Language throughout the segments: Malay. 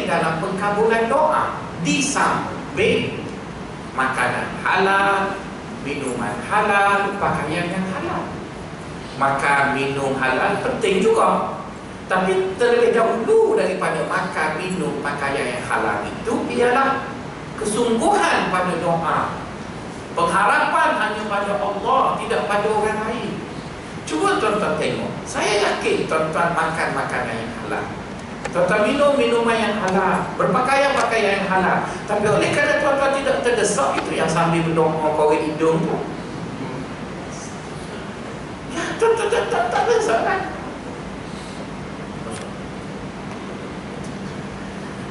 dalam pengkabulan doa. Di samping makanan halal, minuman halal, pakaian yang halal. Makan, minum halal penting juga. Tapi terlebih dahulu daripada makan, minum, pakaian yang halal itu ialah kesungguhan pada doa. Pengharapan hanya pada Allah, tidak pada orang lain. Cuba tuan-tuan tengok. Saya yakin tuan-tuan makan makanan yang halal, tuan-tuan minum minuman yang halal, berpakaian pakaian yang halal. Tapi oleh kerana tuan-tuan tidak terdesak, itu yang sambil berdoa korek hidung tu, ya tuan-tuan tak desak kan.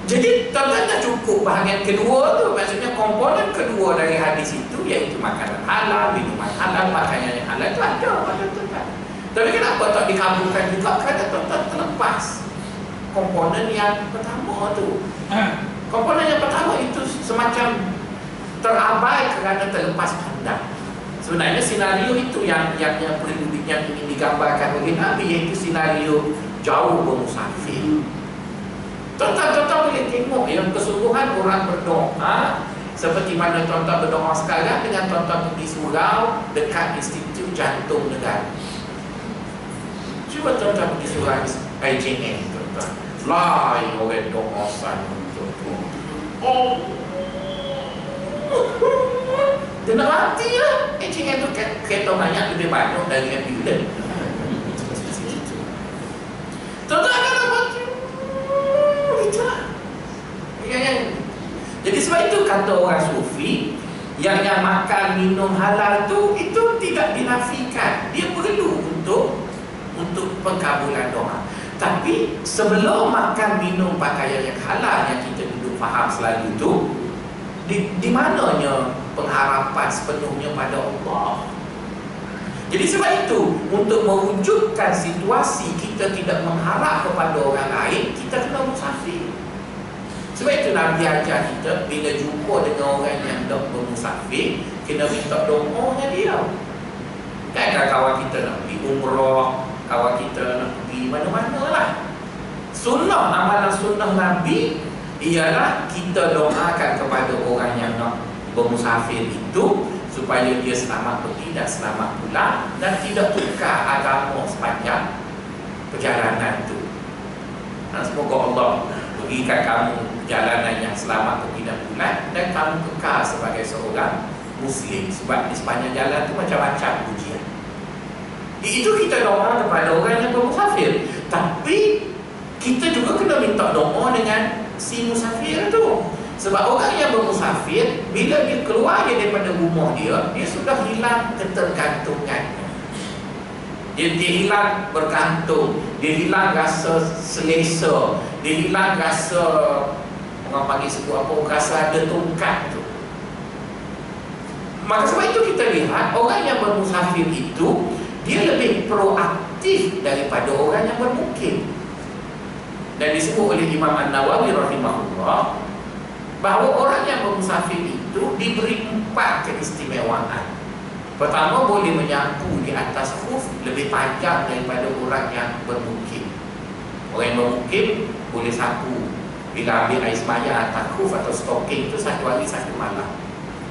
Jadi tuan-tuan dah cukup bahagian kedua tu. Maksudnya komponen kedua dari hadis itu, iaitu makanan halal, minuman halal, pakaian yang halal itu ada pada tuan-tuan. Tapi kenapa tak dikabulkan juga? Kerana tuan-tuan terlepas komponen yang pertama tu. Komponen yang pertama itu semacam terabai kerana terlepas pandang. Sebenarnya senario itu yang ingin digambarkan oleh Nabi, iaitu senario jauh bermusafir. Tuan-tuan boleh tengok yang kesungguhan orang berdoa, seperti mana tuan-tuan berdoa sekarang dengan tuan-tuan pergi surau dekat Institut Jantung Negara. Cuba tuan-tuan pergi surau IJN, tuan-tuan. Lain orang doa sana, tuan-tuan. Oh, dia nak mati lah. IJN tu kereta banyak lebih banyak dari ambulans. Tuan-tuan akan dapat. Jadi sebab itu kata orang sufi, yang makan minum halal itu tidak dinafikan. Dia perlu untuk pengkabulan doa. Tapi sebelum makan minum pakaian yang halal yang kita duduk faham selalu itu, di mananya pengharapan sepenuhnya pada Allah. Jadi sebab itu, untuk mewujudkan situasi kita tidak mengharap kepada orang lain, kita kena musafir. Sebab itu Nabi ajar kita, bila jumpa dengan orang yang tak bermusafir, kena minta doa dengan dia. Kan kawan kita nak pergi umrah, kawan kita nak pergi mana-mana lah. Sunnah, amalan sunnah Nabi ialah kita doakan kepada orang yang nak bermusafir itu, supaya dia selamat pergi dan selamat pulang, dan tidak tukar agama sepanjang perjalanan itu. Dan semoga Allah berikan kamu perjalanan yang selamat pergi dan pulang, dan kamu kekal sebagai seorang Muslim. Sebab di sepanjang jalan itu macam-macam ujian. Itu kita doa kepada orang yang bermusafir. Tapi kita juga kena minta doa dengan si musafir itu. Sebab orang yang bermusafir, bila dia keluar daripada rumah dia sudah hilang ketergantungannya. Dia hilang bergantung, dia hilang rasa selesa, dia hilang rasa, orang panggil sebut apa, rasa ada tongkat tu. Maka sebab itu kita lihat orang yang bermusafir itu, dia lebih proaktif daripada orang yang bermukim. Dan disebut oleh Imam An-Nawawi rahimahullah, bahawa orang yang bermusafir itu diberi 4 keistimewaan. Pertama, boleh menyapu di atas khuf lebih panjang daripada orang yang bermukim. Orang yang bermukim boleh sapu bila ambil air semaya atas khuf atau stocking itu 1 hari 1 malam.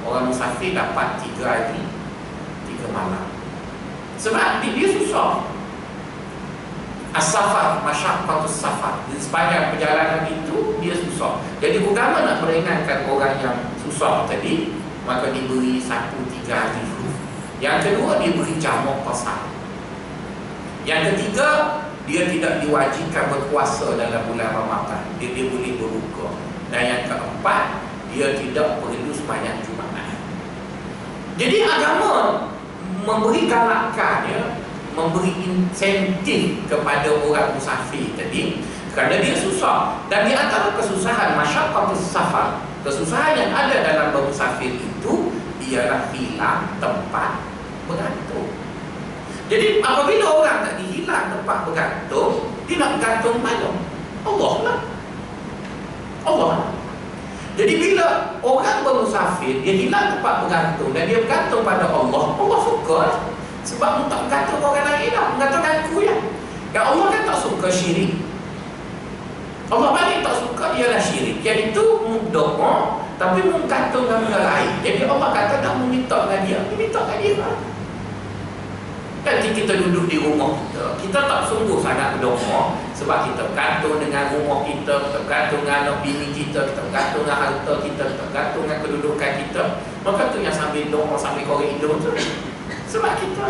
Orang musafir dapat 3 hari 3 malam. Sebab dia susah. As-safar, masyaqqatus safar. Di sepanjang perjalanan itu dia susah. Jadi pertama nak meringankan orang yang susah tadi, maka diberi sapu 3 hari. Yang kedua, dia beri jamak qasar. Yang ketiga, dia tidak diwajibkan berpuasa dalam bulan Ramadan. Dia boleh berbuka. Dan yang keempat, dia tidak perlu sembahyang Jumaat. Jadi agama memberi galakan, ya, memberi insentif kepada orang musafir tadi, kerana dia susah. Dan di antara kesusahan masyaqqatus safar, kesusahan yang ada dalam bermusafir itu ialah hilang tempat bergantung. Jadi apabila orang tak dihilang tempat bergantung, dia nak bergantung mana? Allah lah. Allah lah. Jadi bila orang bermusafir, dia hilang tempat bergantung dan dia bergantung pada Allah, Allah suka. Sebab tak bergantung orang lain lah, bergantung aku ya. Dan Allah kan tak suka syirik. Allah balik tak suka ialah syirik, iaitu doa tapi menggantung dengan benda lain. Jadi Allah kata nak meminta dengan dia, minta dengan dia lah. Nanti kita duduk di rumah kita tak sungguh sangat berdoa sebab kita bergantung dengan rumah kita, kita bergantung dengan anak bini kita, kita bergantung dengan harta kita, kita bergantung dengan kedudukan kita. Maka tu yang sambil doa, sambil korek hidung tu, sebab kita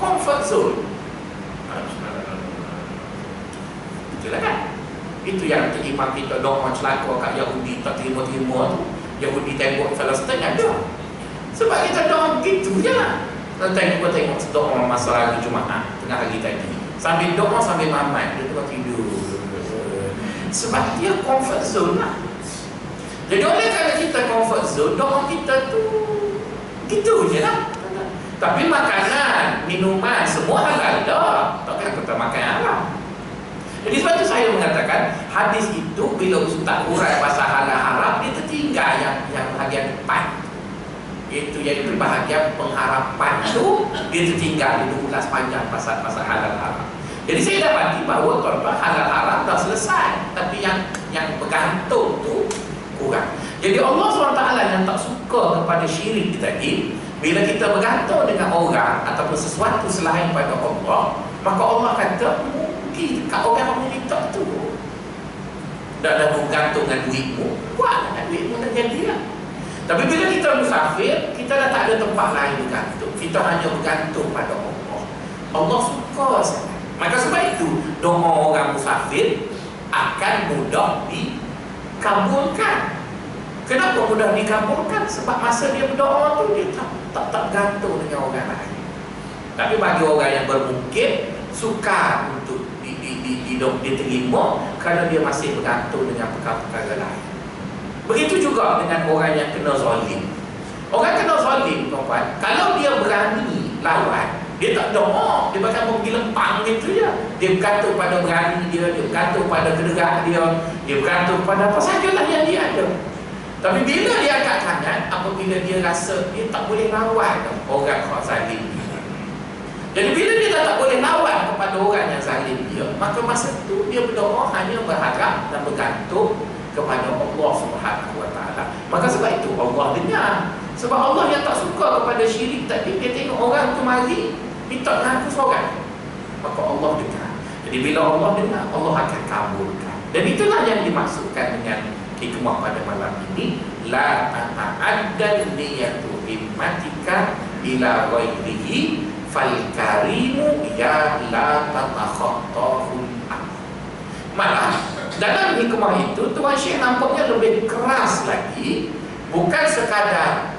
comfort zone. Itulah kan. Itu yang imam kita doa celaka kat Yahudi tak terima-terima tu. Yahudi tembok Palestin ada. Sebab kita doa begitu je lah. Tengok doa masa hari Jumaat tengah hari tadi, sambil doa sambil mamat dia tengah tidur, sebab dia comfort zone lah. Jadi oleh kerana kita comfort zone, doa kita tu gitu je lah. Tapi makanan, minuman semua halal dah, takkan kita makan haram. Jadi sebab tu saya mengatakan hadis itu bila ustaz urai pasal halal haram, dia tertinggal yang bahagian depan, iaitu bahagian pengharapan tu dia tertinggal, dia ulas panjang pasal halal haram. Jadi saya dapati bahawa tuan-tuan halal haram dah selesai, tapi yang bergantung tu kurang. Jadi Allah SWT yang tak suka kepada syirik tadi, bila kita bergantung dengan orang ataupun sesuatu selain pada Allah, maka Allah kata mungkin kat orang yang meminta tu dah bergantung dengan duitmu, buatlah duitmu nak jadi lah. Tapi bila kita musafir, kita dah tak ada tempat lain bergantung. Kita hanya bergantung pada Allah. Allah suka sangat. Maka sebab itu doa orang musafir akan mudah dikabulkan. Kenapa mudah dikabulkan? Sebab masa dia berdoa tu dia tak bergantung dengan orang lain. Tapi bagi orang yang bermungkin, sukar untuk diterima kerana dia masih bergantung dengan perkara-perkara lain. Begitu juga dengan orang yang kena zalim. Orang kena zalim, tuan-tuan, kalau dia berani lawan, dia tak doa, dia bahkan pergi lempang gitu je. Dia bergantung pada berani dia bergantung pada kederak dia bergantung pada apa sajalah yang dia ada. Tapi bila dia angkat tangan, apabila dia rasa dia tak boleh lawan orang yang zalim. Jadi bila dia tak boleh lawan kepada orang yang zalim dia, maka masa itu dia berdoa hanya berharap dan bergantung kepada Allah Subhanahu Wa Taala. Maka sebab itu Allah dengar. Sebab Allah yang tak suka kepada syirik tadi, dia tengok orang tu mari minta dengan aku seorang, maka Allah dengar. Jadi bila Allah dengar, Allah akan kabulkan. Dan itulah yang dimaksudkan dengan hikmah pada malam ini, la ta'addan niyatu himmatika ila ghairihi fal karimu ya la tatakhattahul amr. Malah dalam hikmah itu Tuan Syekh nampaknya lebih keras lagi, bukan sekadar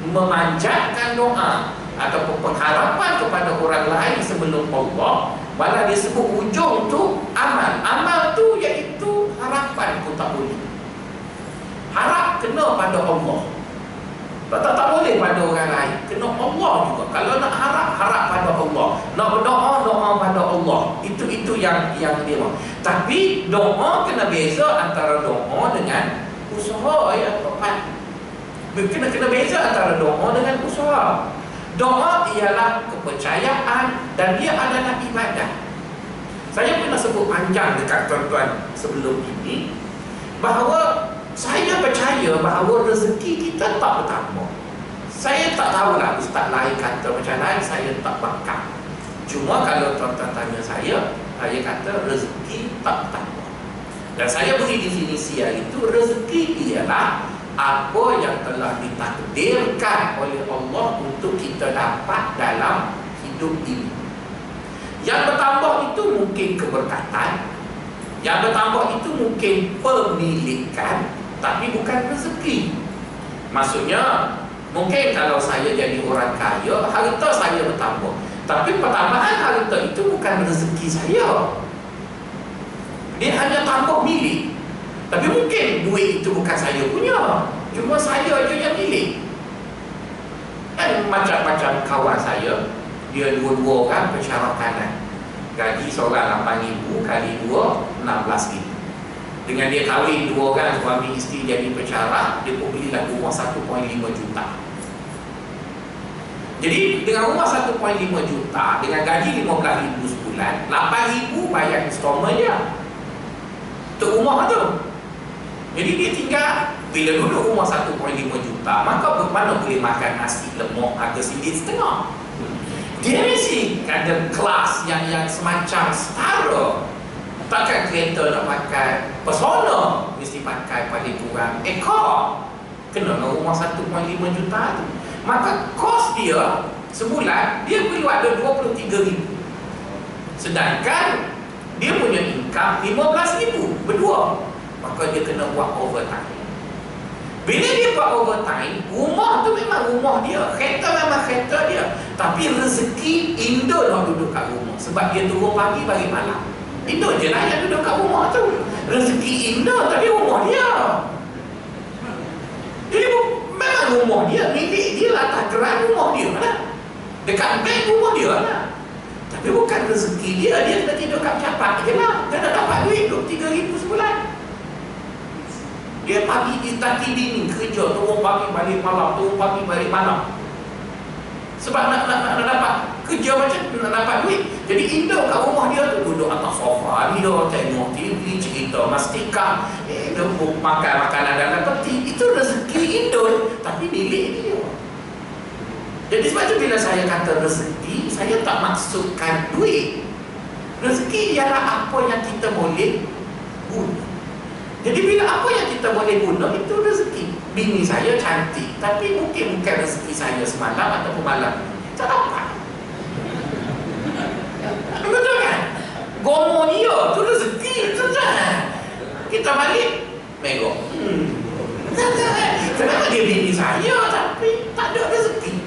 memanjatkan doa ataupun pengharapan kepada orang lain sebelum Allah, malah dia sebut ujung tu amal. Amal tu iaitu harapan pun tak boleh. Harap kena pada Allah, tak boleh pada orang lain, kena Allah juga. Kalau nak harap pada Allah, nak berdoa pada Allah. Itu yang dia mahu. Tapi doa kena beza antara doa dengan usaha yang tepat. Kena beza antara doa dengan usaha. Doa ialah kepercayaan dan dia adalah ibadah. Saya pernah sebut panjang dekat tuan-tuan sebelum ini bahawa saya percaya bahawa rezeki kita tak bertambah. Saya tak tahulah ustaz lain kata macam lain, saya tak bakal. Cuma kalau tuan-tuan tanya saya kata rezeki tak bertambah. Dan saya beri definisi hari itu, rezeki ialah apa yang telah ditakdirkan oleh Allah untuk kita dapat dalam hidup ini. Yang bertambah itu mungkin keberkatan, yang bertambah itu mungkin pemilikan, tapi bukan rezeki. Maksudnya, mungkin kalau saya jadi orang kaya, harta saya bertambah, tapi pertambahan harta itu bukan rezeki saya. Dia hanya tambah milik. Tapi mungkin duit itu bukan saya punya, cuma saya je yang milik. Dan macam-macam kawan saya, dia dua-dua orang pensyarah kanan, gaji seorang 8,000 kali 2, 16,000. Dengan dia kahwin 2 orang, suami isteri jadi pensyarah, dia pun belilah rumah 1.5 juta. Jadi dengan rumah 1.5 juta, dengan gaji 15,000 sebulan, 8,000 bayar installment dia. Untuk rumah tu. Jadi dia tinggal, bila duduk rumah 1.5 juta, maka mana boleh makan nasi lemak harga RM1.5. Dia mesti ada kelas yang semacam setara. Takkan kereta nak pakai Persona, mesti pakai paling kurang ekor. Kena rumah 1.5 juta tu. Maka kos dia sebulan dia perlu ada 23,000. Sedangkan dia punya income 15,000 berdua. Maka dia kena buat overtime. Bila dia buat overtime, rumah tu memang rumah dia, kereta memang kereta dia, tapi rezeki Indo nak duduk kat rumah. Sebab dia turun pagi balik malam. Indo je lah yang duduk kat rumah tu. Rezeki Indo tapi rumah dia. Jadi memang rumah dia, milik dia lah, takaran rumah dia lah. Dekat bank rumah dia lah. Tapi bukan rezeki dia, dia kena tidur kat capat je lah. Dia nak dapat duit 23,000 sebulan. Dia pagi tadi dini kerja, turun pagi balik malam, turun pagi balik malam. Sebab nak dapat kerja macam nak dapat duit. Jadi Indo kat rumah dia tu duduk atas sofa, dia tengok TV, cerita mastika, dia makan makanan dalam peti. Itu rezeki Indo, tapi milik dia. Jadi sebab tu bila saya kata rezeki, saya tak maksudkan duit. Rezeki ialah apa yang kita boleh guna. Jadi bila apa yang kita boleh guna, itu rezeki. Bini saya cantik, tapi mungkin bukan rezeki saya semalam ataupun malam. Tak dapat. Betul kan? Gomo dia, tu rezeki. Kita balik, megok. Kenapa dia bini saya, tapi tak ada rezeki?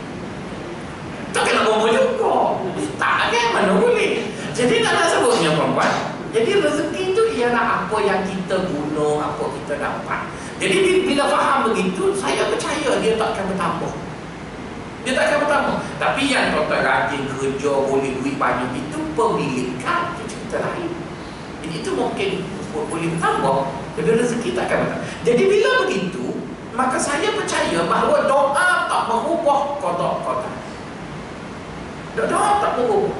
Tak kena gomo juga. Tak kan, mana boleh. Jadi tak nak sebutnya perempuan. Jadi rezeki itu ialah apa yang kita guna, apa kita dapat. Jadi bila faham begitu, saya percaya dia tak akan bertambah. Dia tak akan bertambah. Tapi yang total rajin kerja, boleh duit banyak, itu pemilikan, itu cerita lain. Jadi itu mungkin boleh bertambah, tapi rezeki tak akan bertambah. Jadi bila begitu, maka saya percaya bahawa doa tak merubah kotak-kotak. Doa tak merubah.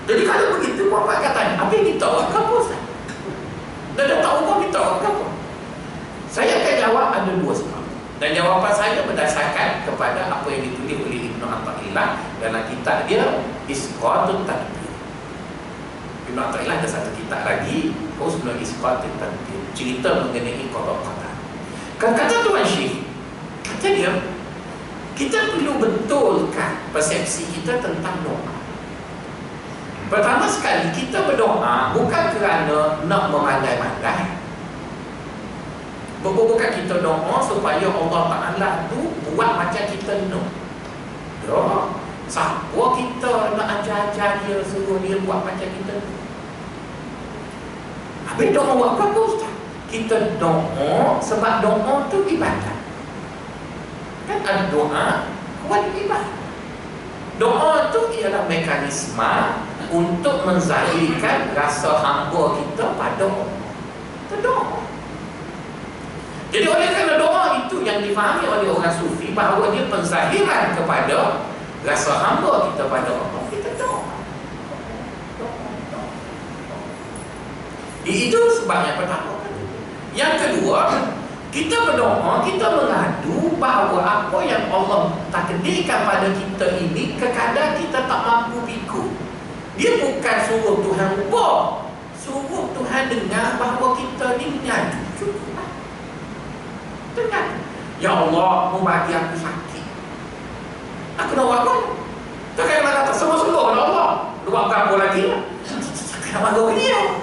Jadi kalau begitu, bapak katanya, apa minta orang apa Ustaz? Dan tak ubah minta orang apa? Saya akan jawab ada dua sebab. Dan jawapan saya berdasarkan kepada apa yang ditulis oleh Ibn Athaillah dalam kitab dia Isqatut Tadbir. Ibn Athaillah ada satu kitab lagi, Husnul Isqatut Tadbir, cerita mengenai kotak-kotak. Kata Tuan Syekh, kata dia, kita perlu betulkan persepsi kita tentang doa. Pertama sekali, kita berdoa bukan kerana nak memandai-mandai. Bukan kita doa supaya Allah Ta'ala tu buat macam kita nak. Ya, siapa kita nak ajar-ajar dia, suruh dia buat macam kita nak? Habis doa buat apa Ustaz? Kita doa sebab doa tu ibadat. Kan ada doa, wajib ibadat. Doa tu ialah mekanisme untuk menzahirkan rasa hamba kita pada Allah. Itu doa. Jadi oleh kerana doa itu yang difahami oleh orang sufi bahawa dia penzahiran kepada rasa hamba kita pada Allah, kita doa. Itu sebab yang pertama. Yang kedua, kita berdoa, kita mengadu bahawa apa yang Allah takdirkan pada kita ini kadang kita tak mampu pikul. Dia bukan suruh Tuhan ubah, suruh Tuhan dengar bahawa kita ni mengadu. Dengar, ya Allah, mau bagi aku sakit, aku nak buat apa? Tak kena kata semua-semua oleh Allah. Lu buat apa lagi lah? Kena bagi dia,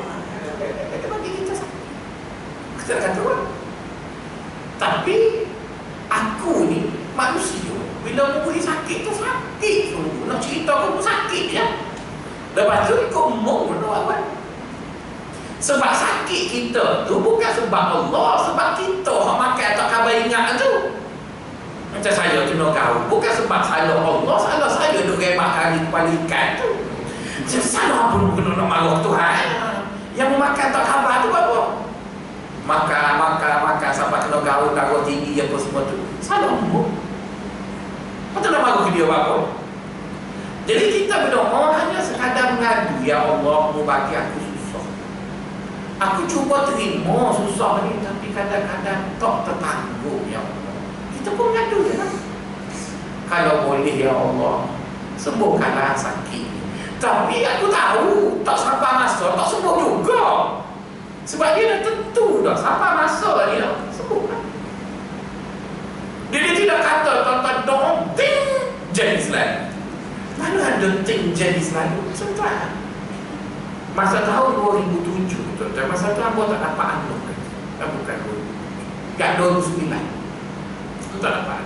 kena bagi kita sakit. Kita kata apa? Tapi aku ni manusia, bila aku boleh sakit tu sakit sungguh. Nak cerita aku sakit ya. Lepas tu ikut umur apa? Sebab sakit kita tu bukan sebab Allah, sebab kita hak makan tak khabar ingat tu. Macam saya kena kau, bukan sebab salah Allah, salah saya duk rebak kali kepala ikan tu. Macam salah pun kena nak marah Tuhan. Yang makan tak khabar tu apa? Makan sampai kena gaul darah tinggi apa semua tu. Salah pun. Patut nak marah ke dia apa? Jadi kita berdoa hanya sekadar mengadu, ya Allah, mu bagi aku susah. Aku cuba terima susah ni, tapi kadang-kadang tak tertanggung ya Allah. Kita pun ngadu je lah. Kalau boleh ya Allah, sembuhkanlah sakit. Tapi aku tahu tak sampai masa tak sembuh juga. Sebab dia dah tentu dah sampai masa dia sembuh kan. Dia tidak kata tuan-tuan doa ting jadi selalu. Mana ada ting jadi selalu? Sebentar. Masa tahun 2007 tuan-tuan, masa tu hamba tak dapat anak kan. Bukan 2009. Tak dapat.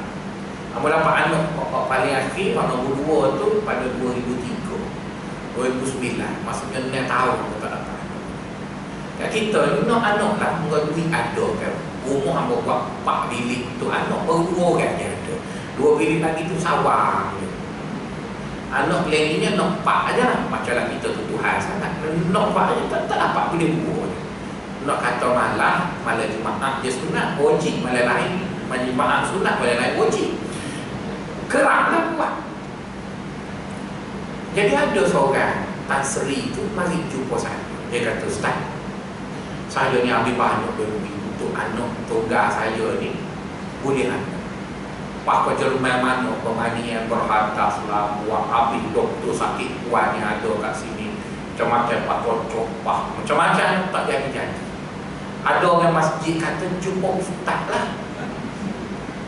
Hamba dapat anak paling akhir nombor 2 tu pada 2003. 2009. Maksudnya 6 tahun hamba tak dapat. Kat kita ni nak anak lah, muka duit ada kan. Rumah hamba buat 4 bilik tu anak, baru 2 orang je ada. 2 bilik lagi tu sawang je. Anak lainnya nak 4 aja lah. Macam lah kita tu Tuhan sangat. Nak 4 aja tak dapat boleh 2 je. Nak kata malah jemaah je sunat, wajib malah lain. Jemaah sunat malah lain wajib. Kerap lah buat. Jadi ada seorang Tan Sri tu mari jumpa saya. Dia kata, Ustaz, saya ni ambil banyak duit untuk anak tunggal saya ni boleh anak. Pak Jerman mana pemani yang berharta selama buang habis doktor sakit kuat yang ada kat sini. Macam-macam Pak Kocok, macam-macam tak jadi-jadi. Ada orang masjid kata jumpa ustaz lah.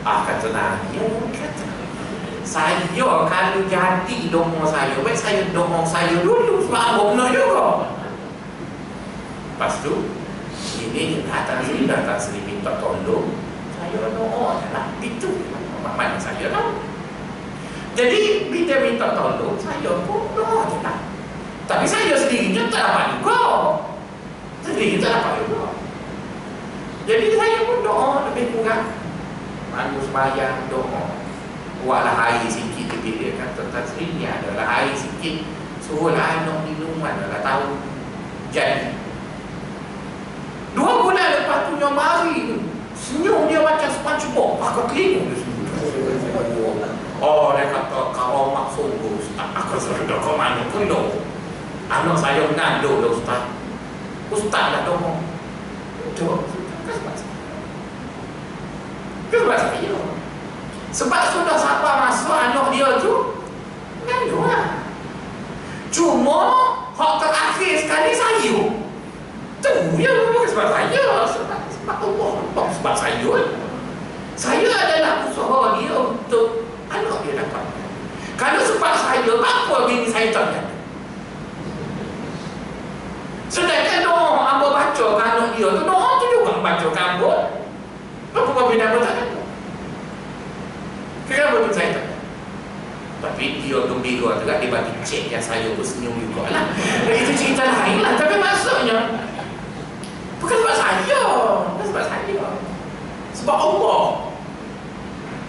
Kata Nabi, kata saya kalau jadi doa saya, baik saya doa saya dulu sebab apa benar juga. Lepas tu ini datang sini minta tolong, saya doa je lah. Itu mana saya tahu. Jadi bila minta tolong, saya pun doa je lah. Tapi saya sendirinya tak dapat juga. Sendiri tak dapat juga. Jadi saya pun doa lebih kurang. Manu sembahyang doa. Buatlah air sikit lebih. Dia kata Tan Sri ni adalah air sikit. Suruhlah anak minuman adalah tahu jadi. 2 bulan lepas tu yang mari senyum dia macam SpongeBob pakai keliling dia senyum. Dia kata kau mak sungguh Ustaz. Aku sudah kau mana pun dong. Anak saya ngandung dah Ustaz. Ustaz dah dong. Coba sebab saya. Sebab sudah sampai masa anak dia tu ngandung lah. Cuma hak terakhir sekali saya. Tu ya bukan sebab saya, sebab Allah, sebab saya adalah usaha dia untuk anak dia dapat. Kalau sebab saya, apa bini saya tak ada? Sedangkan doa hamba baca ke anak dia tu, doa tu juga baca ke hamba. Apa benda apa tak ada? Kenapa tu saya tak ada? Tapi dia gembira juga, dia bagi cek yang saya pun senyum juga lah. Itu cerita lain lah. Tapi maksudnya bukan sebab saya. Bukan sebab saya. Sebab Allah.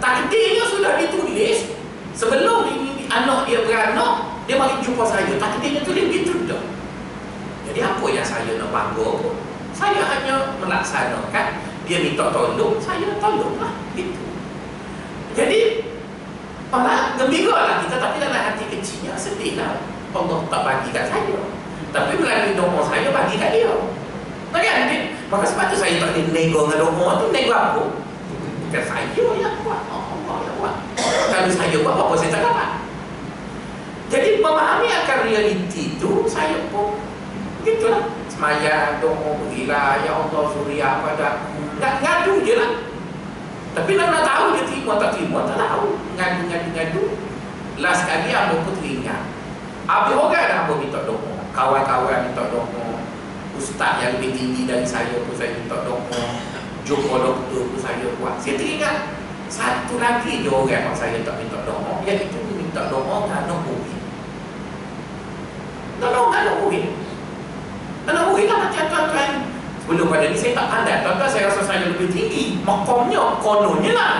Takdirnya sudah ditulis. Sebelum anak dia beranak, dia mari jumpa saya. Takdirnya tulis begitu dah. Jadi apa yang saya nak bangga pun, saya hanya melaksanakan. Dia minta tolong, saya tolonglah. Gitu. Jadi orang gembira lah kita, tapi dalam hati kecilnya sedih lah. Allah tak bagi kat saya. Tapi melalui doa saya bagi kat dia. Kan? Maka sebab tu saya tak boleh nego dengan doa tu. Nego aku bukan saya yang buat, Allah yang buat. Kalau saya buat apa saya tak dapat. Jadi memahami akan realiti tu, saya pun begitulah. Semaya doa berilah ya Allah suria pada aku. Ngadu je lah. Tapi nak tahu dia terima tak tahu. Ngadu. Last kali aku pun teringat. Habis orang dah aku minta doa. Kawan-kawan minta doa. Ustaz yang lebih tinggi dari saya pun saya minta doa. Jumpa doktor pun saya buat. Saya teringat satu lagi je orang yang saya tak minta doa, iaitu minta doa anak murid. Tolong anak murid. Anak murid lah macam tuan-tuan. Sebelum pada ni saya tak pandai. Tuan-tuan saya rasa saya lebih tinggi. Makamnya, kononnya lah.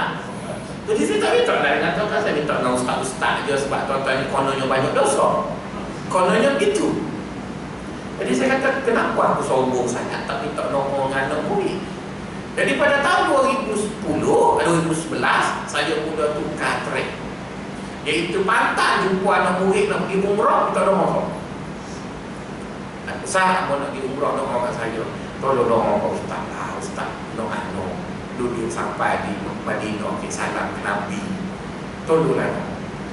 Jadi saya tak minta lah dengan tuan-tuan. Saya minta dengan ustaz-ustaz je sebab tuan-tuan ni kononnya banyak dosa. Kononnya begitu. Jadi saya kata, kenapa aku sombong sangat tak minta doa dengan anak murid? Jadi pada tahun 2011, saya mula tukar trek. Iaitu pantang jumpa anak murid nak pergi umrah, minta doa. Nak besar, mau nak pergi umrah, doa kat saya. tolong doa ke ustaz lah, ustaz no duduk sampai di Madinah ke salam ke Nabi, tolonglah.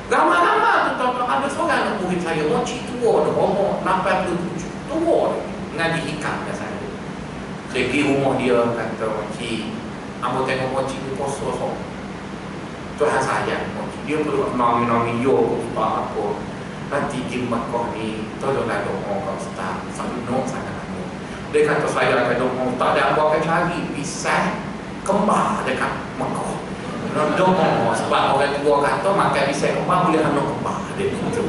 Lama-lama tu tuan-tuan, ada seorang nak murid saya, moci tua dah, umur 87, tua dah, ngaji hikam dah saya. Saya pergi rumah dia, kata moci, ambo tengok moci ni poso so. Tuhan sayang moci, dia perlu nami yo ustaz apa. Nanti di Mekah ni tolonglah doa ke ustaz, sangat sangat. Dia kata saya akan doa ustaz, dan ambo akan cari pisang kembar dekat Mekah. Doa sebab orang tua kata makan pisang kembar boleh anak kembar. Dia kata.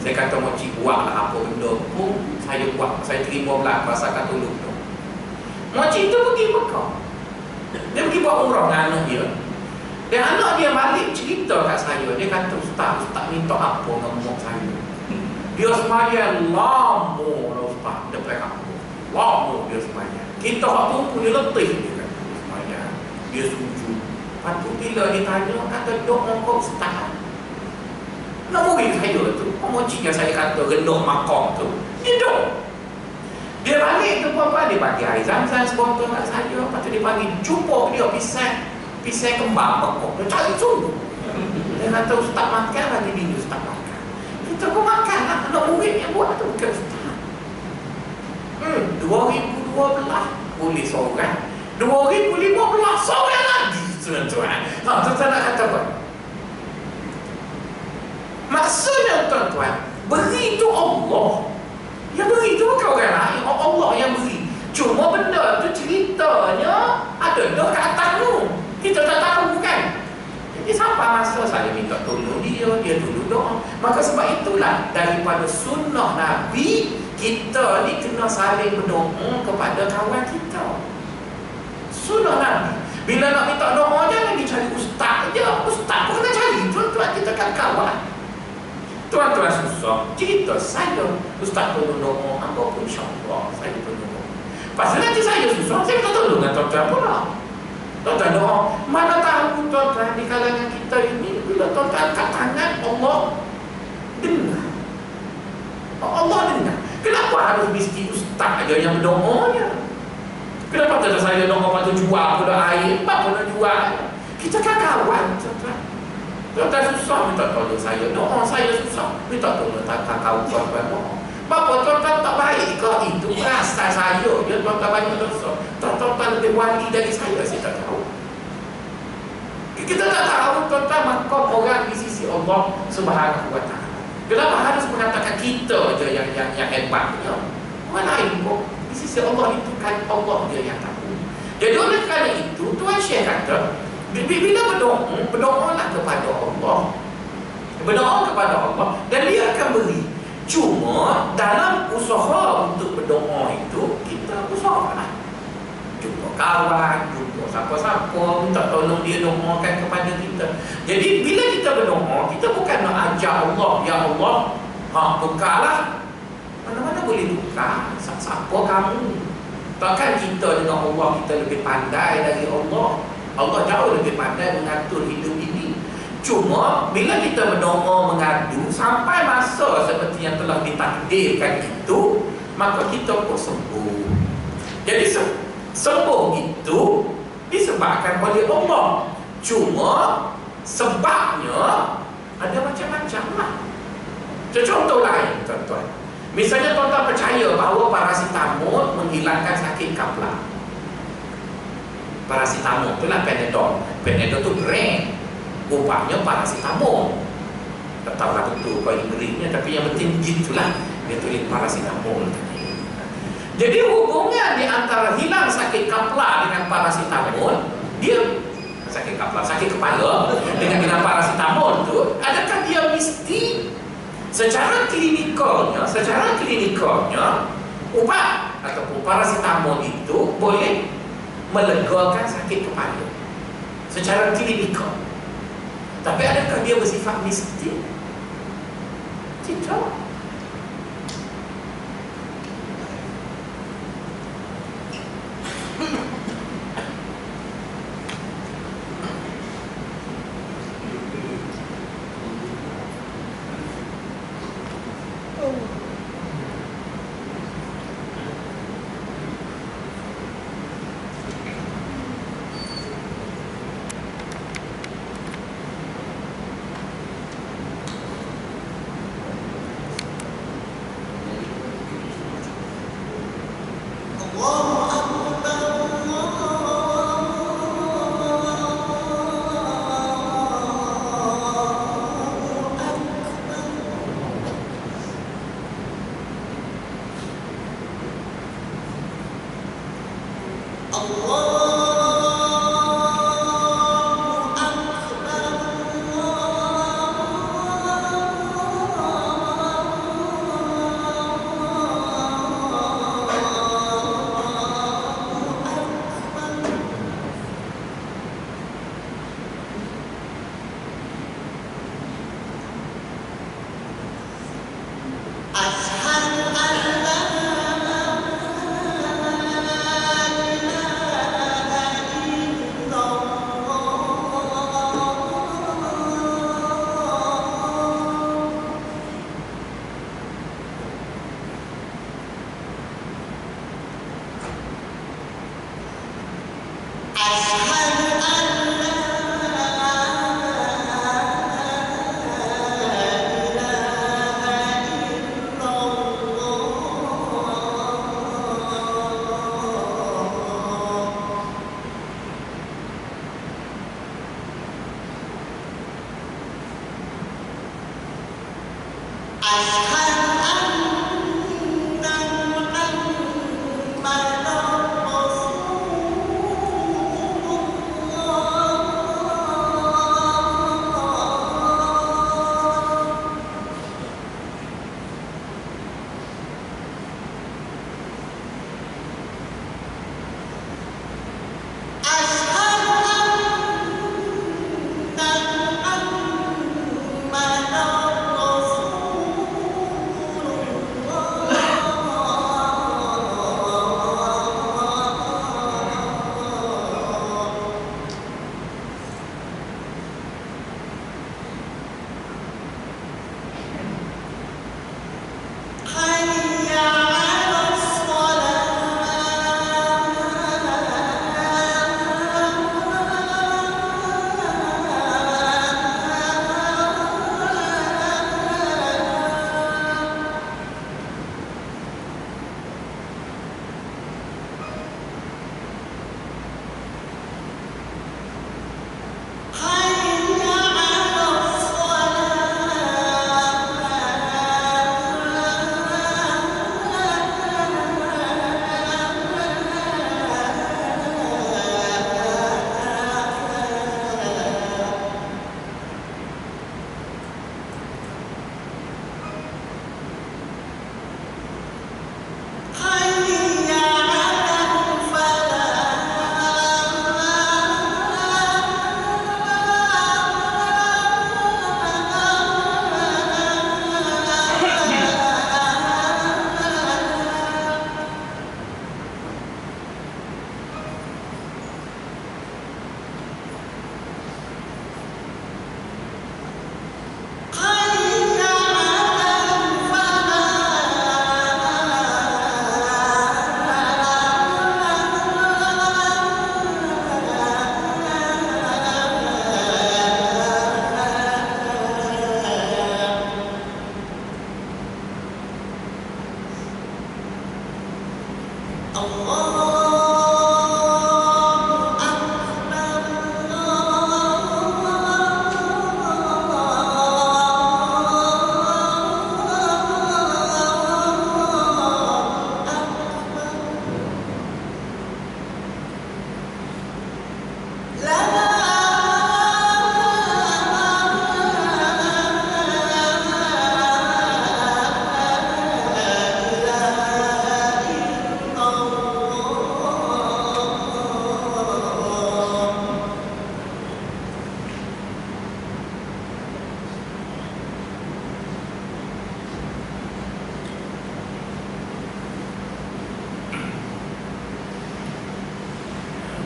Saya kata moci buatlah apa benda pun saya buat, saya terima belakang rasakan tolong tu. Moci tu pergi Mekah. Dia pergi buat umrah dengan anak dia. Dan anak dia balik cerita kat saya, dia kata ustaz minta apa dengan mak saya. Dia sembahyang lama lah ustaz depan aku. Lama dia sembahyang. Kita hak tunggu dia letih dia kata sembahyang. Dia sujud. Lepas tu bila ditanya kata doa kau ustaz. Nak murid saya tu, moci yang saya kata gendok makam tu, dia doa. Dia balik tu apa dia bagi air zam-zam sebotol kat saya. Lepas tu dia panggil jumpa dia pisang kembang pokok. Dia cari sungguh. Dia kata ustaz makan bagi bini ustaz makan. Kita pun makan lah. Anak murid yang buat tu bukan ustaz. 2012 boleh seorang, 2015 seorang lagi tuan-tuan. Tuan-tuan nak kata apa? Maksudnya tuan-tuan, beri tu Allah. Yang beri tu bukan orang lain, Allah yang beri. Cuma benda tu ceritanya ada dah kat atas tu. Kita tak tahu kan. Jadi sampai masa saya minta tolong dia tolong doa. Maka sebab itulah daripada sunnah Nabi, kita ni kena saling berdoa kepada kawan kita. Sunnah Nabi. Bila nak minta doa jangan dicari ustaz je. Ustaz pun kena cari. Tuan-tuan kita kan kawan. Tuan-tuan susah, cerita saya ustaz tolong doa apa pun insyaAllah saya tolong doa. Pasal nanti saya susah, saya minta tolong dengan tuan-tuan pula. Tuan-tuan doa, mana tahu tuan-tuan di kalangan kita ini bila tuan-tuan angkat tangan, Allah dengar. Allah dengar. Kenapa harus mesti ustaz aja yang berdoanya? Kenapa tak ada saya doa lepas tu jual pula air, apa pun nak jual? Kita kan kawan tuan-tuan. Tuan-tuan susah minta tolong saya doa, saya susah minta tolong tak kawan tuan-tuan doa. Bapa tuan-tuan tak baik ke? Itu rasa saya dia tuan-tuan banyak dosa. Tuan-tuan lebih wali dari saya tak tahu. Kita tak tahu tuan-tuan makam orang di sisi Allah Subhanahu wa ta'ala. Kenapa harus mengatakan kita je yang hebatnya? Orang lain pun di sisi Allah itu kan Allah dia yang tahu. Jadi oleh kerana itu Tuan Syekh kata bila berdoalah kepada Allah. Berdoa kepada Allah dan dia akan beri. Cuma dalam usaha untuk berdoa itu kita usahalah. Jumpa kawan, jumpa siapa-siapa, minta tolong dia doakan kepada kita. Jadi bila kita berdoa, kita bukan nak ajak Allah, ya Allah, bukalah. Mana-mana boleh buka. Siapa kamu? Takkan kita dengan Allah kita lebih pandai dari Allah. Allah jauh lebih pandai mengatur hidup ini. Cuma bila kita berdoa mengadu sampai masa seperti yang telah ditakdirkan itu, maka kita pun sembuh. Jadi sembuh itu disebabkan oleh Allah. Cuma sebabnya ada macam-macam lah. Contoh lain tuan-tuan, misalnya tuan-tuan percaya bahawa paracetamol menghilangkan sakit kepala. Paracetamol itulah Panadol. Panadol tu brand, umpamanya paracetamol. Tak tahulah betul kau Inggerisnya, tapi yang penting begitulah dia tulis paracetamol. Jadi hubungan di antara hilang sakit kepala dengan paracetamol, dia sakit kepala, sakit kepala dengan paracetamol tu, adakah dia mesti secara klinikalnya ubat ataupun paracetamol itu boleh melegakan sakit kepala secara klinikal? Tapi adakah dia bersifat mistik? Tidak.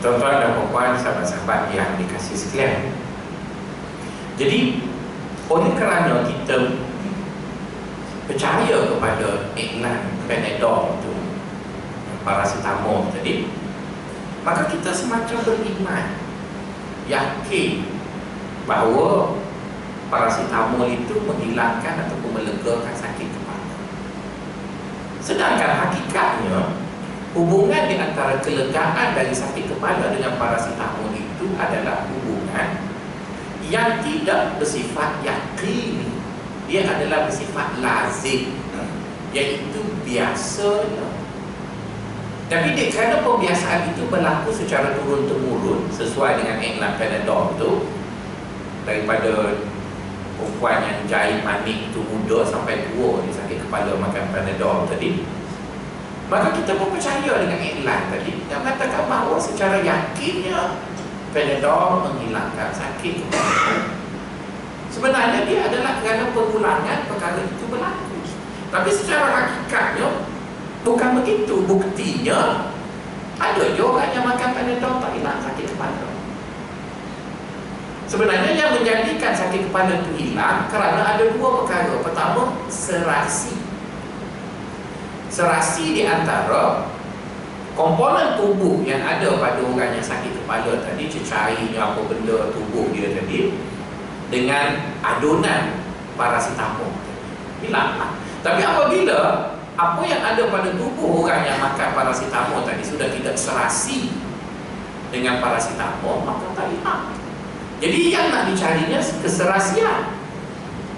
Tuan-tuan dan puan, sahabat-sahabat yang dikasihi sekalian. Jadi, oleh kerana kita percaya kepada iklan Panadol itu, paracetamol tadi, maka kita semacam beriman, yakin bahawa paracetamol itu menghilangkan ataupun melegakan sakit kepala. Sedangkan hakikatnya hubungan di antara kelegaan dari sakit kepala dengan paracetamol itu adalah hubungan yang tidak bersifat yakin. Dia adalah bersifat lazim, iaitu biasanya. Tapi kerana pembiasaan itu berlaku secara turun-temurun sesuai dengan iklan Panadol tu, daripada perempuan yang jahit manik itu muda sampai tua dia sakit kepala makan Panadol tadi, maka kita pun percaya dengan iklan tadi yang mengatakan bahawa secara yakinnya Panadol menghilangkan sakit kepala. Sebenarnya dia adalah kerana pengulangan perkara itu berlaku. Tapi secara hakikatnya bukan begitu. Buktinya ada je orang yang makan Panadol tak hilang sakit kepala. Sebenarnya yang menjadikan sakit kepala itu hilang kerana ada dua perkara. Pertama, serasi. Serasi di antara komponen tubuh yang ada pada orang yang sakit kepala tadi, cecairnya apa benda tubuh dia tadi, dengan adunan paracetamol hilanglah. Tapi apabila apa yang ada pada tubuh orang yang makan paracetamol tadi sudah tidak serasi dengan paracetamol, maka tak hilang. Jadi yang nak dicarinya keserasian.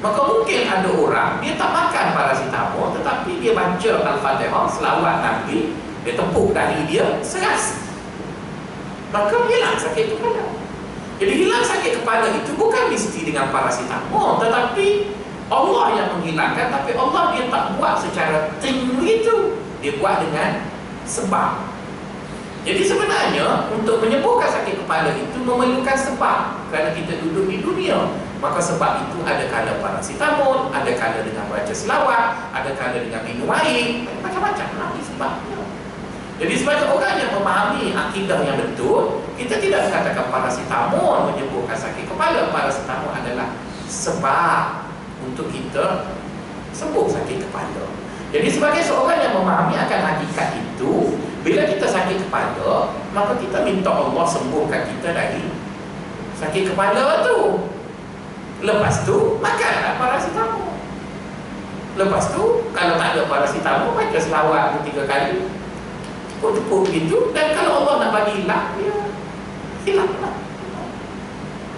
Maka mungkin ada orang dia tak makan paracetamol tetapi dia baca Al-Fatihah, selawat Nabi, dia tepuk dahi dia serasi, maka hilang sakit kepala. Jadi hilang sakit kepala itu bukan mesti dengan paracetamol, tetapi Allah yang menghilangkan. Tapi Allah dia tak buat secara ting begitu, dia buat dengan sebab. Jadi sebenarnya untuk menyembuhkan sakit kepala itu memerlukan sebab. Kerana kita duduk di dunia, maka sebab itu ada kala paracetamol, ada kala dengan baca selawat, ada kala dengan minum air, macam-macam lah sebabnya. Jadi sebagai orang yang memahami akidah yang betul, kita tidak mengatakan paracetamol menyembuhkan sakit kepala. Paracetamol adalah sebab untuk kita sembuh sakit kepala. Jadi sebagai seorang yang memahami akan hakikat itu, bila kita sakit kepala, maka kita minta Allah sembuhkan kita dari sakit kepala tu. Lepas tu makanlah paracetamol. Lepas tu kalau tak ada paracetamol, baca selawat 3 kali, tepuk begitu. Dan kalau Allah nak bagi hilang, ya hilanglah.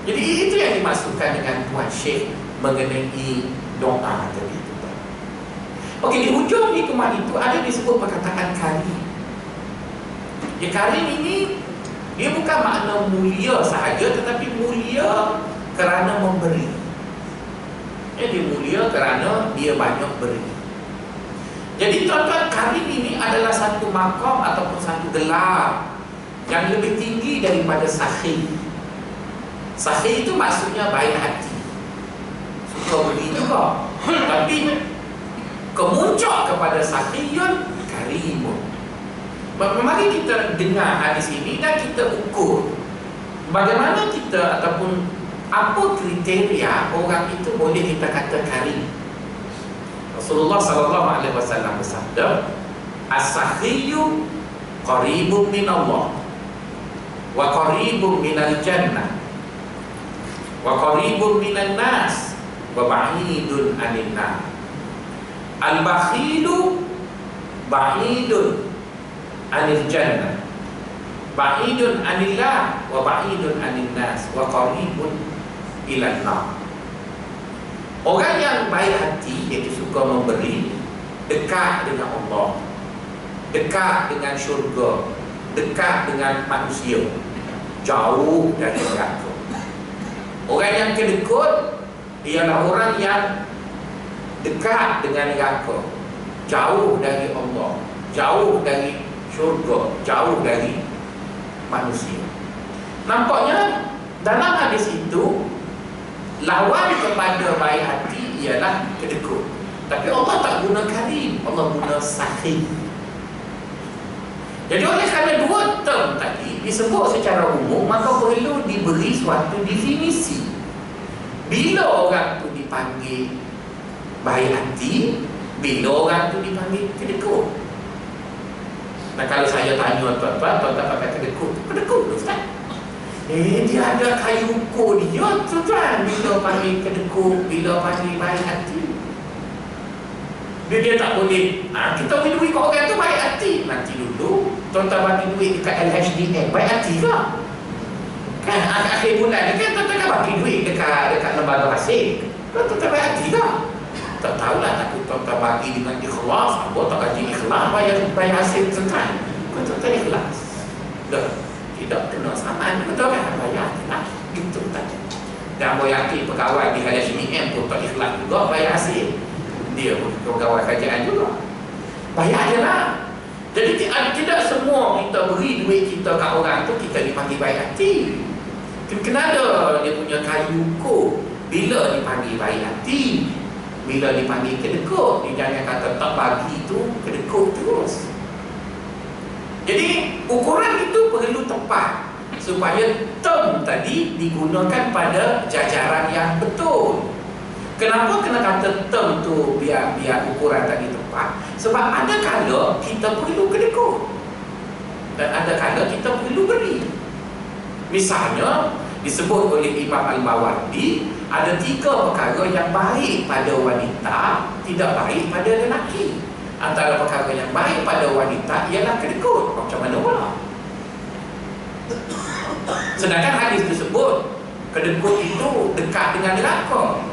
Jadi itu yang dimaksudkan dengan Tuan Syekh mengenai doa tadi. Okey, di hujung hikmah itu ada disebut perkataan karim. Ya, karim ini dia bukan makna mulia sahaja, tetapi mulia kerana memberi. Ya, dia mulia kerana dia banyak beri. Jadi tuan-tuan, karim ini adalah satu maqam ataupun satu gelar yang lebih tinggi daripada sakhir. Sakhir itu maksudnya baik hati, suka beri juga. Tapi kemuncak kepada sakhiyun karimun. Mari kita dengar hadis ini dan kita ukur bagaimana kita ataupun apa kriteria orang itu boleh kita kata karim. Rasulullah SAW bersabda, as-sakhiyu qaribun min Allah wa qaribun minal jannah wa qaribun minan nas wa ba'idun anin nar. Al-bakhilu ba'idun anil jannah, ba'idun anillah, wa ba'idun anin nas, wa qaribun ilan nar. Orang yang baik hati, iaitu suka memberi, dekat dengan Allah, dekat dengan syurga, dekat dengan manusia, jauh dari neraka. Orang yang kedekut ialah orang yang dekat dengan neraka, jauh dari Allah, jauh dari syurga, jauh dari manusia. Nampaknya dalam hadis itu lawan kepada baik hati ialah kedekut. Tapi Allah tak guna karim, Allah guna sakhir. Jadi oleh kerana dua term tadi disebut secara umum, maka perlu diberi suatu definisi. Bila orang tu dipanggil baik hati, bila orang tu dipanggil kedekut. Nah, kalau saya tanya tuan-tuan, tuan-tuan pakai kedekut, kedekut tu Ustaz? Dia ada kayu ukur dia tuan-tuan. Bila panggil kedekut, bila panggil baik hati, dia tak boleh. Kita bagi duit kat orang tu baik hati. Nanti dulu tuan-tuan bagi duit dekat LHDN, baik hati ke? Kan akhir bulan ni kan tuan-tuan kan bagi duit dekat lembaga hasil, tuan-tuan baik hati ke? Tak tahulah, takut tuan-tuan bagi dengan ikhlas. Apa tak gaji ikhlas bayar hasil tuan-tuan. betul-betul ikhlas. Dah, tidak kena saman, betul kan? Bayar lah, itu tadi. Dan boleh yakin pegawai di HSBM pun tak ikhlas juga bayar hasil. Dia pun pegawai kerajaan juga. Bayar je lah. Jadi tidak semua kita beri duit kita kat orang tu kita dipanggil baik hati. Kena ada dia punya kayu ukur. Bila dipanggil baik hati, bila dipanggil kedekut. Dia jangan kata tak bagi tu kedekut terus. Jadi ukuran itu perlu tepat supaya term tadi digunakan pada jajaran yang betul. Kenapa kena kata term tu biar ukuran tadi tepat? Sebab ada kala kita perlu kedekut dan ada kala kita perlu beri. Misalnya disebut oleh Imam Al-Mawardi, ada 3 perkara yang baik pada wanita, tidak baik pada lelaki. Antara perkara yang baik pada wanita ialah kedekut. Macam mana pula? Sedangkan hadis tersebut kedekut itu dekat dengan neraka.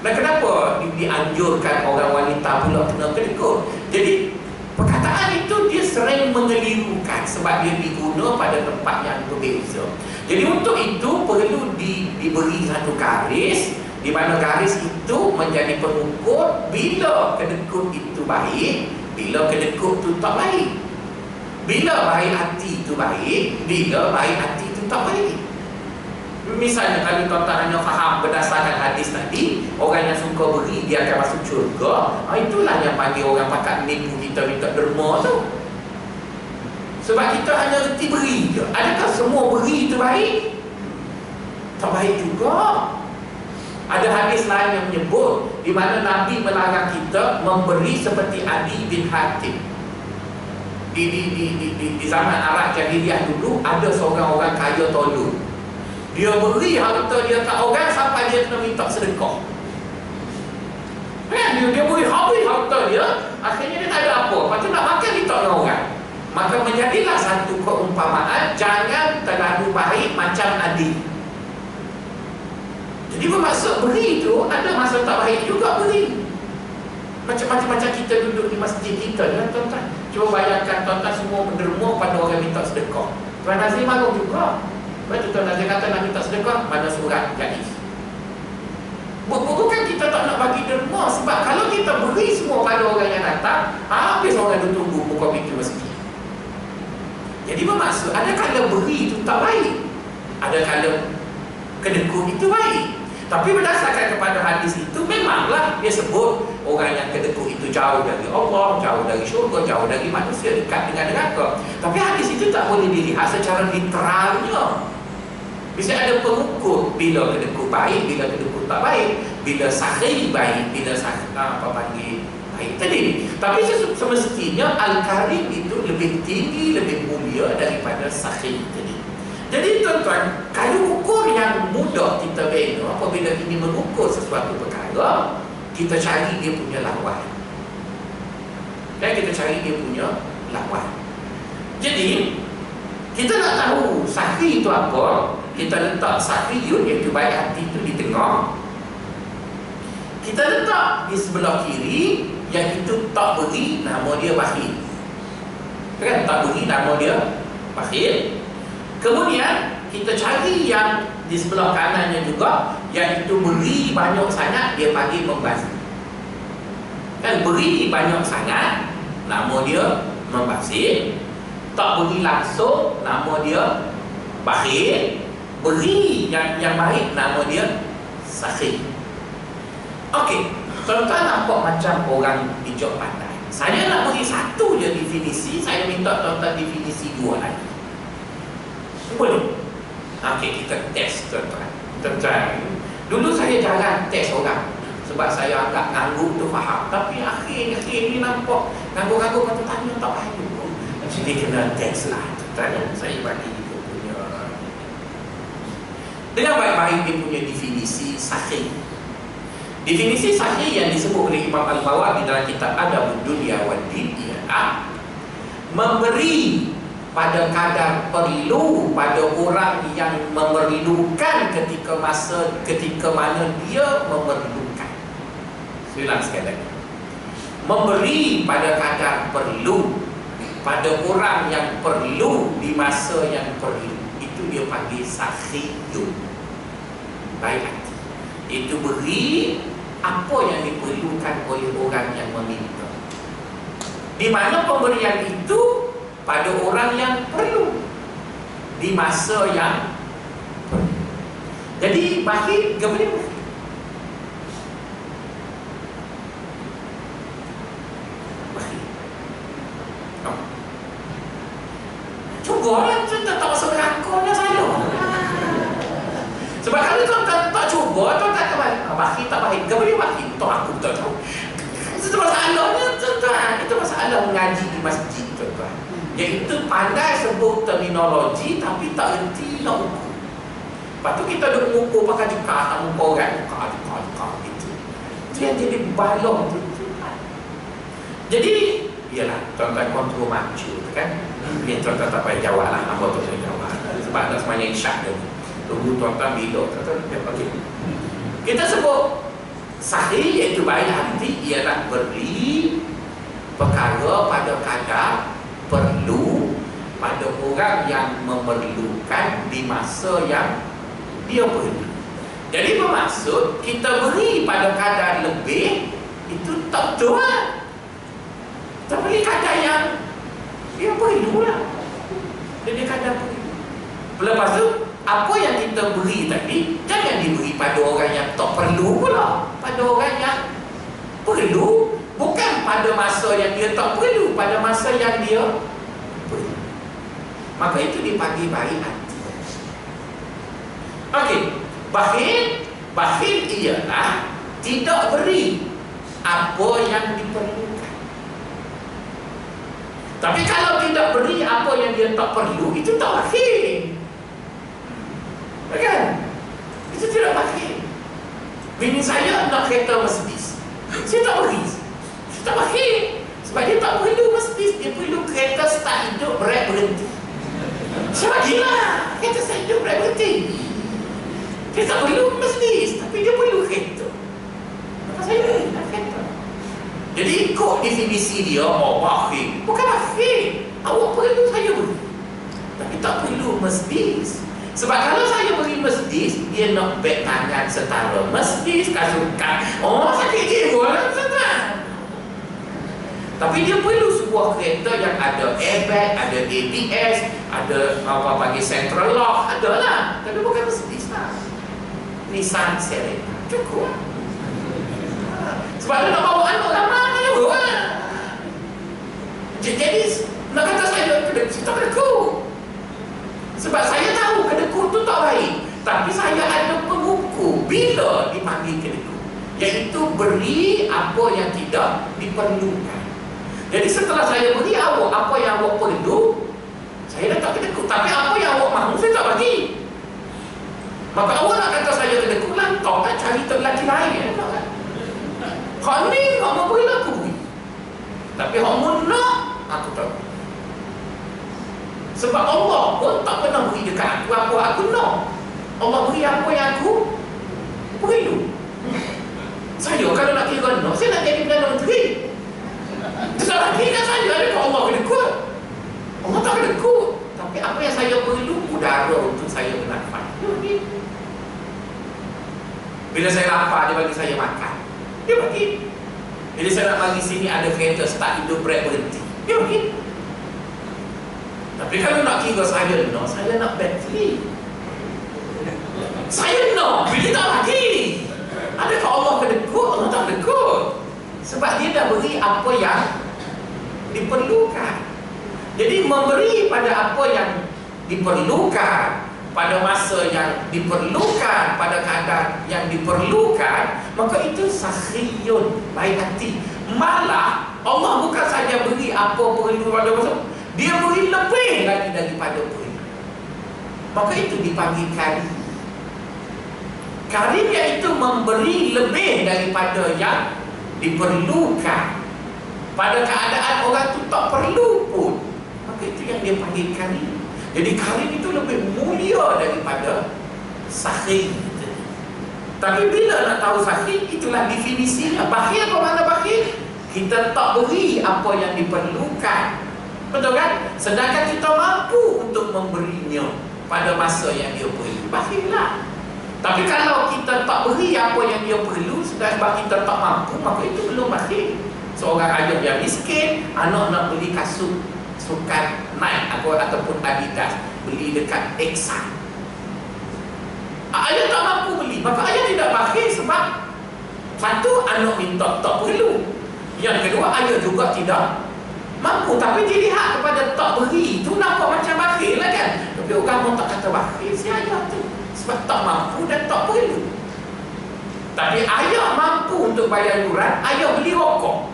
Dan kenapa dianjurkan orang wanita pula kena kedekut? Jadi perkataan itu dia sering mengelirukan sebab dia diguna pada tempat yang berbeza. Jadi untuk itu perlu diberi satu garis, di mana garis itu menjadi pengukur bila kedekut itu baik, bila kedekut itu tak baik. Bila baik hati itu baik, bila baik hati itu tak baik. Misalnya kalau tuan-tuan hanya faham berdasarkan hadis tadi, orang yang suka beri dia akan masuk syurga, itulah yang panggil orang pakat menipu kita minta derma tu. Sebab kita hanya reti beri je. Adakah semua beri itu baik? Tak baik juga. Ada hadis lain yang menyebut di mana Nabi melarang kita memberi seperti Adi bin Hatim. Di zaman Arab Jahiliyah dulu ada seorang orang kaya tolong. Dia beri harta dia kat orang sampai dia kena minta sedekah. Dia beri habis harta dia, akhirnya dia tak ada apa. Lepas tu nak makan minta dengan orang. Maka menjadilah satu keumpamaan, jangan terlalu baik macam Adi. Jadi bermaksud beri tu ada masa tak baik juga beri. Macam kita duduk di masjid kita kan tuan-tuan. Cuba bayangkan tuan-tuan semua menderma pada orang minta sedekah. Tuan Nazim marah juga. Betul Tuan Nazim kata nak minta sedekah, mana surat jais. Bukan kita tak nak bagi derma, sebab kalau kita beri semua pada orang yang datang, habis orang tu tunggu muka pintu masjid. Jadi bermaksud ada kala beri itu tak baik, ada kala kedekut itu baik. Tapi berdasarkan kepada hadis itu, memanglah dia sebut orang yang kedekut itu jauh dari Allah, jauh dari syurga, jauh dari manusia, dekat dengan neraka. Tapi hadis itu tak boleh dilihat secara literalnya. Bisa ada pengukur bila kedekut baik, bila kedekut tak baik, bila sahih baik, bila sahih baik tadi. Tapi semestinya Al-Karim itu lebih tinggi, lebih mulia daripada sahih tadi. Jadi tuan-tuan, kayu ukur yang mudah kita bina apabila ingin mengukur sesuatu perkara, kita cari dia punya lawan. Dan kita cari dia punya lawan. Jadi kita nak tahu sahih itu apa, kita letak sahih iaitu baik hati itu di tengah. Kita letak di sebelah kiri iaitu tak beri, nama dia bakhil. Kan tak beri, nama dia bakhil. Kemudian kita cari yang di sebelah kanannya juga, iaitu beri banyak sangat, dia panggil membazir. Kan beri banyak sangat, nama dia membazir. Tak beri langsung, nama dia bakhil. Beri yang baik, nama dia sakhih. Okey, tuan-tuan nampak macam orang hijau pandai. Saya nak beri satu je definisi, saya minta tuan-tuan definisi 2 lagi. Boleh? Okey, kita test tuan-tuan. Tuan-tuan, dulu saya jarang test orang sebab saya agak ngangguk tu faham. Tapi akhir ni nampak ngangguk-ngangguk patut tanya tak faham. Jadi kena test lah tuan-tuan. Saya bagi dia punya dengan baik-baik dia punya definisi sahih. Definisi sahih yang disebut oleh Imam Al-Mawardi dalam kitab Adabud Dunya wad Din ialah memberi pada kadar perlu pada orang yang memerlukan ketika mana dia memerlukan. Saya ulang sekali lagi. Memberi pada kadar perlu pada orang yang perlu di masa yang perlu, itu dia panggil sakhiyun, baik hati. Itu beri apa yang diperlukan oleh orang yang meminta, di mana pemberian itu pada orang yang perlu di masa yang perlu. Jadi bakhil gak boleh bakhil. Cuba kita tak masuk neraka saya. Sebab kalau tuan tak cuba, tuan tak kembali. Bakhil tak bakhil, gak boleh bakhil. Untuk aku tak tahu. Itu masalahnya tuan. Itu masalah mengaji di masjid tuan. Iaitu pandai sebut terminologi tapi tak erti nak ukur. Lepas tu kita duk ukur pakai jekah, tak muka orang, jekah gitu. Itu yang jadi balong tu. Jadi ialah tuan-tuan kontrol macu kan. Biar tuan-tuan tak payah jawab lah. Apa tu saya jawab. Sebab nak semuanya isyak dia. Tunggu tuan-tuan bila tuan-tuan dia panggil. Kita sebut sahih iaitu baik hati ialah beri perkara pada kadar perlu pada orang yang memerlukan di masa yang dia perlu. Jadi bermaksud kita beri pada kadar lebih itu tak betul lah. Kita beri kadar yang dia perlu lah. Jadi kadar perlu. Lepas tu apa yang kita beri tadi jangan diberi pada orang yang tak perlu pula, pada orang yang perlu. Bukan pada masa yang dia tak perlu, pada masa yang dia perlu. Maka itu dipanggil baik hati. Okey, bakhil ialah tidak beri apa yang diperlukan. Tapi kalau tidak beri apa yang dia tak perlu, itu tak bakhil. Kan? Itu tidak bakhil. Bini saya nak kereta Mercedes, saya tak beri. Saya tak bakhil. Sebab dia tak perlu Mercedes, dia perlu kereta start hidup, brake berhenti. Saya bagilah kereta start hidup, brake berhenti. Dia tak perlu Mercedes, tapi dia perlu kereta. Maka saya beri kereta. Jadi ikut definisi dia, bakhil. Bukan bakhil. Awak perlu, saya beri. Tapi tak perlu Mercedes. Sebab kalau saya beri Mercedes, dia nak back tangan setara Mercedes, kasukan. Oh, sakit jiwa lah, setara. Tapi dia perlu sebuah kereta yang ada airbag, ada ABS, ada apa panggil central lock, ada lah. Tapi bukan Mercedes lah. Nissan Serena, cukup. Sebab dia nak bawa anak ramai juga lah. Jadi nak kata saya tak kedekut. Sebab saya tahu kedekut tu tak baik. Tapi saya ada pengukur bila dipanggil kedekut, iaitu beri apa yang tidak diperlukan. Jadi setelah saya beri awak apa yang awak perlu, saya dah tak kedekut. Tapi apa yang awak mahu, saya tak bagi. Maka awak nak kata saya kedekut, lantak kan cari lelaki lain kan? Hak ni hak mau beri aku beri. Tapi hak mau nak aku tak. Sebab Allah pun tak pernah beri dekat aku apa aku nak. Allah beri apa yang aku perlu. Saya kalau nak kira nak, saya nak jadi Perdana Menteri. Tidak lagi kan saya ada ke Allah kedekut. Allah tak kedekut. Tapi apa yang saya perlu, udara untuk saya bernafas. Bila saya lapar, dia bagi saya makan. Dia bagi. Bila saya nak bagi sini ada kereta start hidup, brake berhenti. Dia bagi. Tapi kalau nak kira saya nak battery. Saya nak, bila tak bagi. Adakah Allah kedekut? Allah tak kedekut. Sebab dia dah beri apa yang diperlukan. Jadi memberi pada apa yang diperlukan, pada masa yang diperlukan, pada keadaan yang diperlukan, maka itu sakhiyun, baik hati. Malah Allah bukan saja beri apa perlu pada masa, dia beri lebih lagi daripada beri. Maka itu dipanggil karim. Karim iaitu memberi lebih daripada yang diperlukan pada keadaan orang tu tak perlu pun. Maka itu yang dia panggil karim. Jadi karim itu lebih mulia daripada sakhir. Tapi bila nak tahu sakhir, itulah definisinya. Bakhil apa makna bakhil? Kita tak beri apa yang diperlukan Betul kan? Sedangkan kita mampu untuk memberinya pada masa yang dia perlu, bakhillah. Tapi kalau kita tak beri apa yang dia perlu sebab kita tak mampu, maka itu belum bakhil. Seorang ayah yang miskin, anak nak beli kasut sukan Nike ataupun Adidas, beli dekat Exxon, ayah tak mampu beli, maka ayah tidak bakhil sebab satu, anak minta tak perlu. Yang kedua, ayah juga tidak mampu. Tapi dilihat kepada tak beri itu nampak macam bakhil lah kan. Tapi orang tak kata bakhil si ayah tu, sebab tak mampu dan tak perlu. Tapi ayah mampu untuk bayar yuran, ayah beli rokok.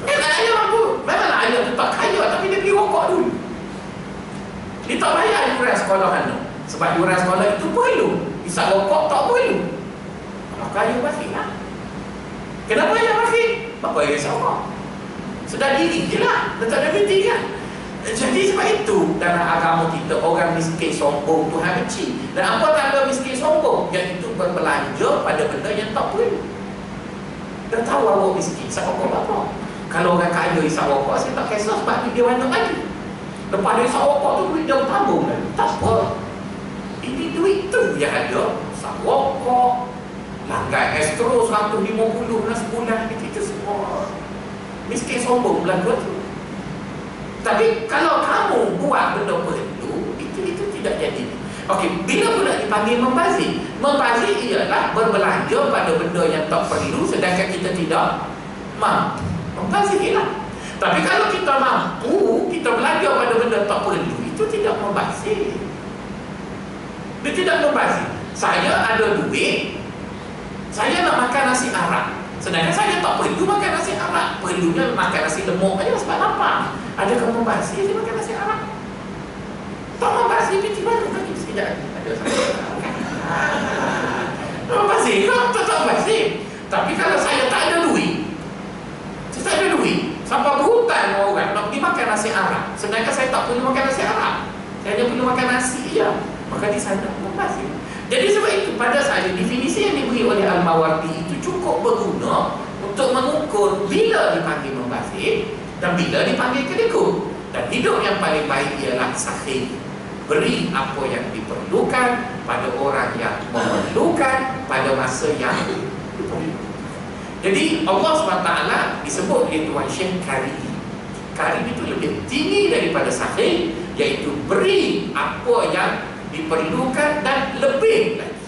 Ayah mampu. Memanglah ayah tu tak kaya, tapi dia beli rokok dulu. Dia tak bayar yuran sekolah anak, sebab yuran sekolah itu perlu. Hisap rokok tak perlu, maka ayah bakhil lah. Kenapa ayah bakhil? Bapa ayah sama sedar diri je lah, dia tak ada penting kan. Jadi sebab itu dalam agama kita, orang miskin sombong Tuhan benci. Dan apa tanda miskin sombong? Iaitu berbelanja pada benda yang tak perlu. Dah tahu awak miskin, isap rokok apa? Kalau orang kaya isap rokok, saya tak kisah sebab dia banyak lagi. Lepas dia isap rokok tu, duit dia bertambung kan? Tak apa. Ini duit tu yang ada. Isap rokok, langgan Astro 150 lah sebulan, itu semua miskin sombong belanja tu. Tapi kalau kamu buat benda perlu, itu tidak jadi. Okey, bila pula dipanggil membazir? Membazir ialah berbelanja pada benda yang tak perlu sedangkan kita tidak mampu. Membazir ialah. Tapi kalau kita mampu, kita belanja pada benda tak perlu, itu tidak membazir. Dia tidak membazir. Saya ada duit, saya nak makan nasi Arab, sedangkan saya tak perlu makan nasi Arab. Perlunya makan nasi lemuk aja sebab lapar. Adakah membazir dia makan nasi Arab? Tak membazir, dia baru lagi sekejap lagi. Ada membazir, tak membazir. Tapi kalau saya tak ada duit, saya tak ada duit, sampai berhutang orang nak pergi makan nasi Arab, sedangkan saya tak perlu makan nasi Arab, saya hanya perlu makan nasi je, maka di sana membazir. Jadi sebab itu pada saya definisi yang diberi oleh Al-Mawardi itu cukup berguna untuk mengukur bila dipanggil membazir dan bila dipanggil kedekut. Dan hidup yang paling baik ialah sahih, beri apa yang diperlukan pada orang yang memerlukan pada masa yang diperlukan. Jadi Allah SWT disebut oleh Tuan Syekh Karim. Karim itu lebih tinggi daripada sahih, iaitu beri apa yang diperlukan dan lebih lagi,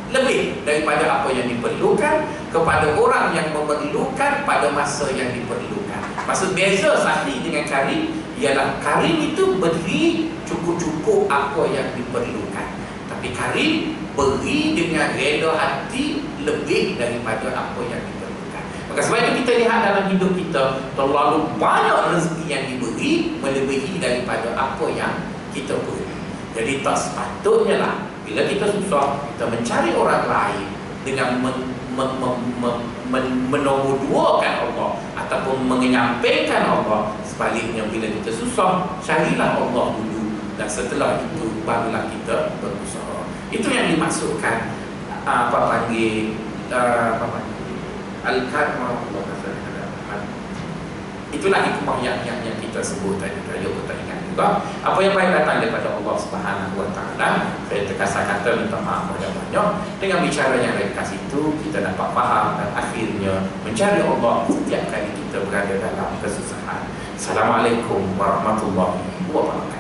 lebih daripada apa yang diperlukan kepada orang yang memerlukan pada masa yang diperlukan. Maksud beza sahih dengan karim ialah karim itu beri cukup-cukup apa yang diperlukan, tapi karim beri dengan rela hati lebih daripada apa yang diperlukan. Maka sebab itu kita lihat dalam hidup kita terlalu banyak rezeki yang diberi melebihi daripada apa yang kita perlu. Jadi tak sepatutnya lah bila kita susah, kita mencari orang lain dengan menomoduakan Allah ataupun menyampaikan Allah. Sebaliknya bila kita susah, carilah Allah dulu dan setelah itu barulah kita berusaha. Itu yang dimaksudkan Al-Karma. Itulah hikmah yang kita sebut tadi. Kalau kita ingat juga, apa yang baik datang daripada Allah Subhanahu Wa Taala. Saya terkasar kata minta maaf banyak-banyak. Dengan bicara yang ringkas itu, kita dapat faham dan akhirnya mencari Allah setiap kali kita berada dalam kesusahan. Assalamualaikum warahmatullahi wabarakatuh.